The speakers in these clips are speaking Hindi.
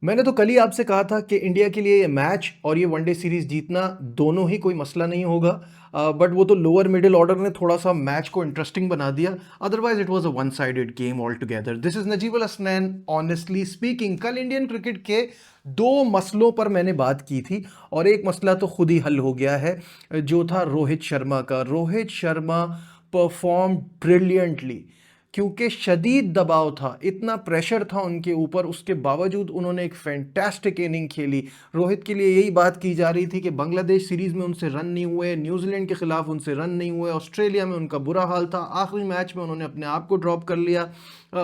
मैंने तो कल ही आपसे कहा था कि इंडिया के लिए ये मैच और ये वनडे सीरीज जीतना दोनों ही कोई मसला नहीं होगा। बट वो तो लोअर मिडिल ऑर्डर ने थोड़ा सा मैच को इंटरेस्टिंग बना दिया। Otherwise it was a one sided game all together. This is Najib Al Hasnain. Honestly speaking, कल इंडियन क्रिकेट के दो मसलों पर मैंने बात की थी और एक मसला तो खुद ही हल हो गया है, जो था रोहित शर्मा का। रोहित शर्मा परफॉर्म ब्रिलियंटली क्योंकि शदीद दबाव था, इतना प्रेशर था उनके ऊपर, उसके बावजूद उन्होंने एक फैंटास्टिक इनिंग खेली। रोहित के लिए यही बात की जा रही थी कि बांग्लादेश सीरीज़ में उनसे रन नहीं हुए, न्यूजीलैंड के खिलाफ उनसे रन नहीं हुए, ऑस्ट्रेलिया में उनका बुरा हाल था, आखिरी मैच में उन्होंने अपने आप को ड्रॉप कर लिया।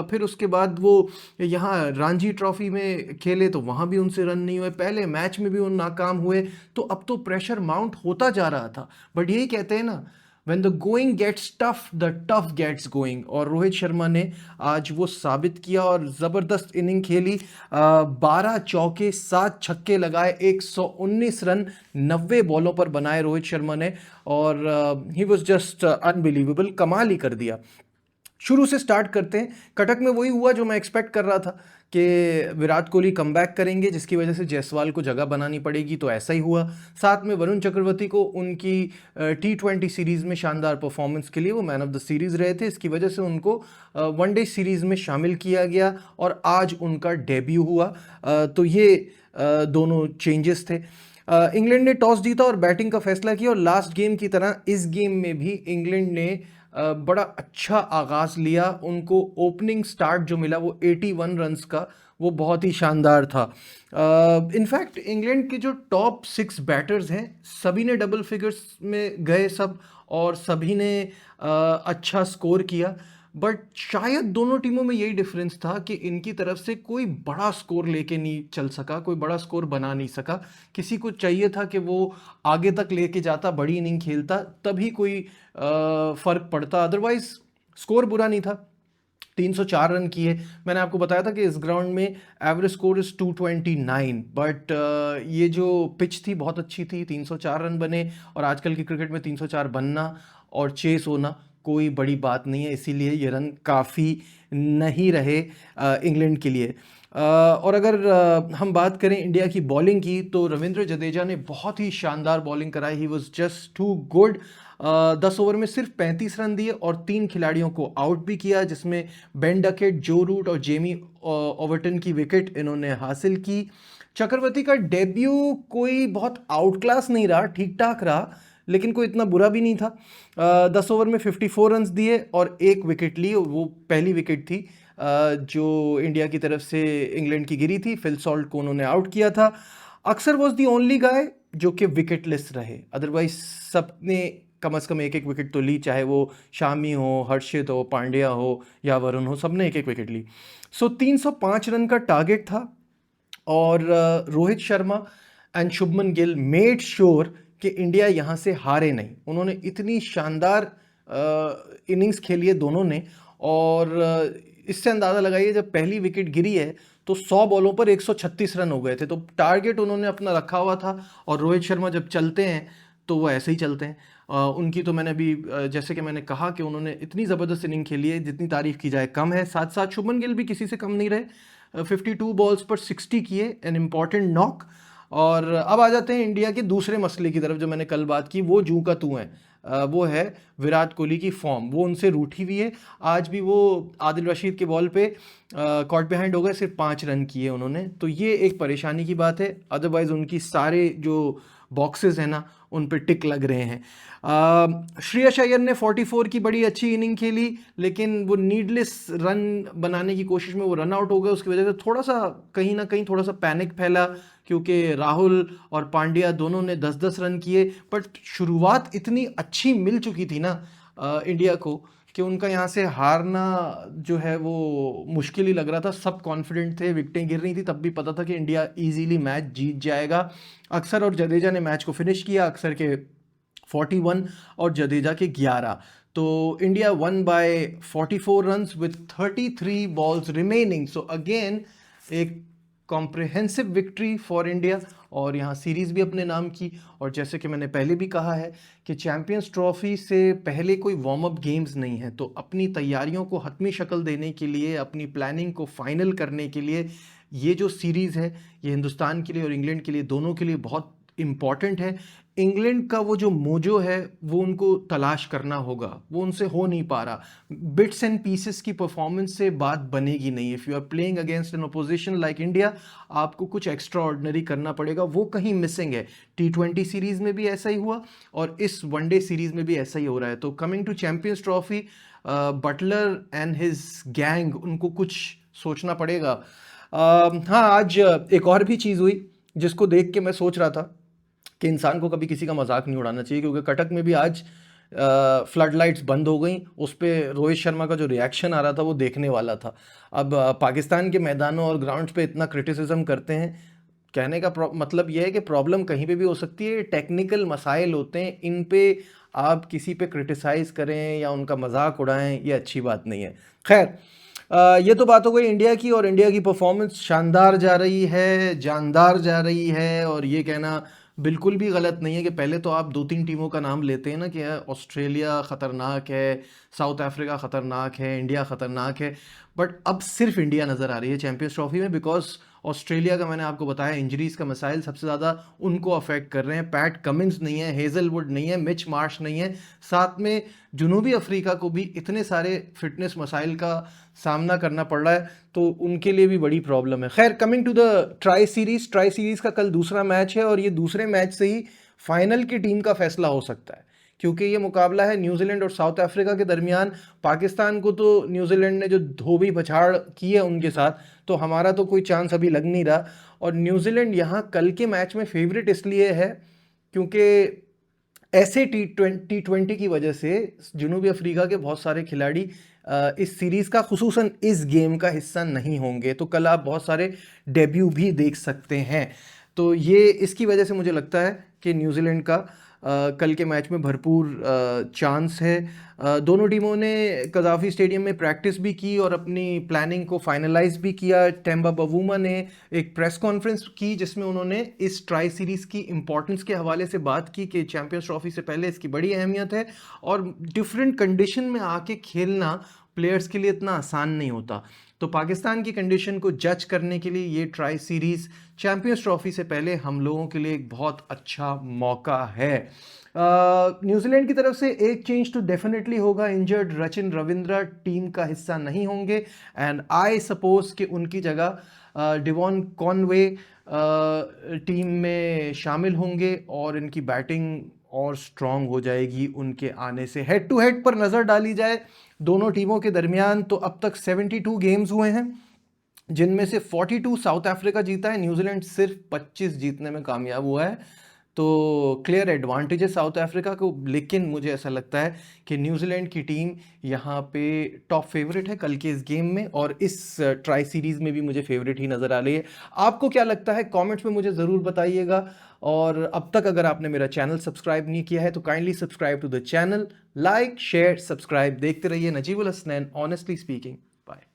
फिर उसके बाद वो यहाँ रणजी ट्रॉफी में खेले तो वहाँ भी उनसे रन नहीं हुए, पहले मैच में भी वो नाकाम हुए। तो अब तो प्रेशर माउंट होता जा रहा था। बट यही कहते हैं ना, When the going gets tough, the tough gets going। और रोहित शर्मा ने आज वो साबित किया और ज़बरदस्त इनिंग खेली। 12 चौके 7 छक्के लगाए, 119 रन 90 बॉलों पर बनाए रोहित शर्मा ने। और ही वॉज जस्ट अनबिलीवेबल, कमाल ही कर दिया। शुरू से स्टार्ट करते हैं। कटक में वही हुआ जो मैं एक्सपेक्ट कर रहा था कि विराट कोहली कमबैक करेंगे, जिसकी वजह से जायसवाल को जगह बनानी पड़ेगी, तो ऐसा ही हुआ। साथ में वरुण चक्रवर्ती को उनकी T20 सीरीज़ में शानदार परफॉर्मेंस के लिए वो मैन ऑफ द सीरीज़ रहे थे, इसकी वजह से उनको वनडे सीरीज़ में शामिल किया गया और आज उनका डेब्यू हुआ। तो ये दोनों चेंजेस थे। इंग्लैंड ने टॉस जीता और बैटिंग का फैसला किया और लास्ट गेम की तरह इस गेम में भी इंग्लैंड ने बड़ा अच्छा आगाज़ लिया। उनको ओपनिंग स्टार्ट जो मिला वो 81 रन्स का, वो बहुत ही शानदार था। इनफैक्ट इंग्लैंड के जो टॉप 6 बैटर्स हैं सभी ने डबल फिगर्स में गए सब, और सभी ने अच्छा स्कोर किया। बट शायद दोनों टीमों में यही डिफरेंस था कि इनकी तरफ से कोई बड़ा स्कोर लेके नहीं चल सका, कोई बड़ा स्कोर बना नहीं सका। किसी को चाहिए था कि वो आगे तक लेके जाता, बड़ी इनिंग खेलता, तभी कोई फर्क पड़ता। अदरवाइज स्कोर बुरा नहीं था। 304 रन किए। मैंने आपको बताया था कि इस ग्राउंड में एवरेज स्कोर इज़ 229, बट ये जो पिच थी बहुत अच्छी थी, 304 रन बने। और आजकल की क्रिकेट में 304 बनना और चेस होना कोई बड़ी बात नहीं है, इसीलिए ये रन काफ़ी नहीं रहे इंग्लैंड के लिए। और अगर हम बात करें इंडिया की बॉलिंग की, तो रविंद्र जडेजा ने बहुत ही शानदार बॉलिंग कराई। He was just too good. 10 over में सिर्फ 35 रन दिए और 3 खिलाड़ियों को आउट भी किया, जिसमें बेन डकेट, जो रूट और जेमी ओवर्टन की विकेट इन्होंने हासिल की। चक्रवर्ती का डेब्यू कोई बहुत आउट क्लास नहीं रहा, ठीक ठाक रहा, लेकिन कोई इतना बुरा भी नहीं था। 10 ओवर में 54 रन दिए और 1 विकेट ली। वो पहली विकेट थी जो इंडिया की तरफ से इंग्लैंड की गिरी थी। फिल सॉल्ट को उन्होंने आउट किया था। अक्सर वॉज दी ओनली गाय जो कि विकेटलेस रहे, अदरवाइज सबने कम से कम एक एक विकेट तो ली, चाहे वो शामी हो, हर्षित हो, पांड्या हो या वरुण हो, सबने एक एक विकेट ली। सो 305 रन का टारगेट था और Rohit Sharma and Shubman Gill made sure कि इंडिया यहाँ से हारे नहीं। उन्होंने इतनी शानदार इनिंग्स खेली है दोनों ने। और इससे अंदाज़ा लगाइए, जब पहली विकेट गिरी है तो 100 बॉलों पर 136 रन हो गए थे, तो टारगेट उन्होंने अपना रखा हुआ था। और रोहित शर्मा जब चलते हैं तो वो ऐसे ही चलते हैं। उनकी तो मैंने अभी जैसे कि मैंने कहा कि उन्होंने इतनी ज़बरदस्त इनिंग खेली है, जितनी तारीफ़ की जाए कम है। साथ साथ शुभमन गिल भी किसी से कम नहीं रहे। 52 बॉल्स पर 60 किए, एन इम्पॉर्टेंट नॉक। और अब आ जाते हैं इंडिया के दूसरे मसले की तरफ जो मैंने कल बात की, वो जूं का तू है। वो है विराट कोहली की फॉर्म, वो उनसे रूठी हुई है। आज भी वो आदिल रशीद के बॉल पे कॉट बिहाइंड हो गए, सिर्फ 5 रन किए उन्होंने, तो ये एक परेशानी की बात है। अदरवाइज उनकी सारे जो बॉक्सेस हैं ना, उन पे टिक लग रहे हैं। श्रेयस अय्यर ने 44 की बड़ी अच्छी इनिंग खेली, लेकिन वो नीडलेस रन बनाने की कोशिश में वो रन आउट हो गए। उसकी वजह से थोड़ा सा कहीं ना कहीं थोड़ा सा पैनिक फैला, क्योंकि राहुल और पांड्या दोनों ने 10-10 रन किए। बट शुरुआत इतनी अच्छी मिल चुकी थी ना इंडिया को, कि उनका यहाँ से हारना जो है वो मुश्किल ही लग रहा था। सब कॉन्फिडेंट थे, विकेटें गिर रही थी, तब भी पता था कि इंडिया इजीली मैच जीत जाएगा। अक्सर और जडेजा ने मैच को फिनिश किया, अक्सर के 41 और जडेजा के 11। तो India one by 44 runs with 33 balls remaining. So again एक कॉम्प्रिहेंसिव विक्ट्री फॉर इंडिया, और यहाँ सीरीज़ भी अपने नाम की। और जैसे कि मैंने पहले भी कहा है कि चैंपियंस ट्रॉफी से पहले कोई वार्म अप गेम्स नहीं है, तो अपनी तैयारियों को हतमी शक्ल देने के लिए, अपनी प्लानिंग को फाइनल करने के लिए ये जो सीरीज़ है ये हिंदुस्तान के लिए और इंग्लैंड के लिए दोनों के लिए बहुत इम्पॉर्टेंट है। इंग्लैंड का वो जो मोजो है वो उनको तलाश करना होगा, वो उनसे हो नहीं पा रहा। बिट्स एंड पीसेस की परफॉर्मेंस से बात बनेगी नहीं। If you are playing against an opposition like India, आपको कुछ एक्स्ट्रा ऑर्डिनरी करना पड़ेगा, वो कहीं मिसिंग है। T20 सीरीज़ में भी ऐसा ही हुआ और इस वनडे सीरीज़ में भी ऐसा ही हो रहा है। तो coming to Champions Trophy, Buttler and his gang, उनको कुछ सोचना पड़ेगा। हाँ, आज एक और भी चीज़ हुई जिसको देख के मैं सोच रहा था कि इंसान को कभी किसी का मजाक नहीं उड़ाना चाहिए, क्योंकि कटक में भी आज फ्लड लाइट्स बंद हो गई। उस पर रोहित शर्मा का जो रिएक्शन आ रहा था वो देखने वाला था। अब पाकिस्तान के मैदानों और ग्राउंड्स पे इतना क्रिटिसिज्म करते हैं, कहने का मतलब यह है कि प्रॉब्लम कहीं पे भी हो सकती है। टेक्निकल मसाइल होते हैं, इन पे आप किसी पे क्रिटिसाइज़ करें या उनका मजाक उड़ाएं, ये अच्छी बात नहीं है। खैर, ये तो बात हो गई इंडिया की, और इंडिया की परफॉर्मेंस शानदार जा रही है, जानदार जा रही है। और ये कहना बिल्कुल भी गलत नहीं है कि पहले तो आप 2-3 टीमों का नाम लेते हैं ना कि ऑस्ट्रेलिया ख़तरनाक है, साउथ अफ्रीका ख़तरनाक है, इंडिया ख़तरनाक है, बट अब सिर्फ इंडिया नज़र आ रही है चैंपियंस ट्रॉफी में। बिकॉज ऑस्ट्रेलिया का मैंने आपको बताया इंजरीज़ का मसाइल सबसे ज़्यादा उनको अफेक्ट कर रहे हैं। पैट कमिंस नहीं है, हेज़लवुड नहीं है, मिच मार्श नहीं है, साथ में जनूबी अफ्रीका को भी इतने सारे फिटनेस मसाइल का सामना करना पड़ रहा है, तो उनके लिए भी बड़ी प्रॉब्लम है। खैर, coming to the tri series का कल दूसरा मैच है और ये दूसरे मैच से ही फाइनल की टीम का फैसला हो सकता है, क्योंकि ये मुकाबला है न्यूजीलैंड और साउथ अफ्रीका के दरमियान। पाकिस्तान को तो न्यूजीलैंड ने जो धोबी पछाड़ की है उनके साथ, तो हमारा तो कोई चांस अभी लग नहीं रहा। और न्यूजीलैंड यहाँ कल के मैच में फेवरेट इसलिए है क्योंकि ऐसे टी20 की वजह से जनूबी अफ्रीका के बहुत सारे खिलाड़ी इस सीरीज़ का, खुसूसन इस गेम का हिस्सा नहीं होंगे, तो कल आप बहुत सारे डेब्यू भी देख सकते हैं। तो ये इसकी वजह से मुझे लगता है कि न्यूजीलैंड का कल के मैच में भरपूर चांस है। दोनों टीमों ने कज़ाफ़ी स्टेडियम में प्रैक्टिस भी की और अपनी प्लानिंग को फाइनलाइज भी किया। टेम्बा बवूमा ने एक प्रेस कॉन्फ्रेंस की जिसमें उन्होंने इस ट्राई सीरीज़ की इंपॉर्टेंस के हवाले से बात की कि चैंपियंस ट्रॉफी से पहले इसकी बड़ी अहमियत है और डिफरेंट कंडीशन में आके खेलना प्लेयर्स के लिए इतना आसान नहीं होता। तो पाकिस्तान की कंडीशन को जज करने के लिए ये ट्राई सीरीज़ चैंपियंस ट्रॉफी से पहले हम लोगों के लिए एक बहुत अच्छा मौका है। न्यूजीलैंड की तरफ से एक चेंज तो डेफिनेटली होगा। इंजर्ड रचिन रविंद्रा टीम का हिस्सा नहीं होंगे एंड आई सपोज कि उनकी जगह डिवॉन कॉनवे टीम में शामिल होंगे और इनकी बैटिंग और स्ट्रांग हो जाएगी उनके आने से। हेड टू हेड पर नज़र डाली जाए दोनों टीमों के दरमियान तो अब तक 72 गेम्स हुए हैं, जिनमें से 42 साउथ अफ्रीका जीता है, न्यूजीलैंड सिर्फ 25 जीतने में कामयाब हुआ है। तो क्लियर एडवांटेज है साउथ अफ्रीका को, लेकिन मुझे ऐसा लगता है कि न्यूजीलैंड की टीम यहाँ पे टॉप फेवरेट है कल के इस गेम में, और इस ट्राई सीरीज़ में भी मुझे फेवरेट ही नज़र आ रही है। आपको क्या लगता है कमेंट्स में मुझे ज़रूर बताइएगा। और अब तक अगर आपने मेरा चैनल सब्सक्राइब नहीं किया है तो kindly subscribe to the channel, like share subscribe, देखते रहिए Najibul Hasnain honestly speaking. Bye.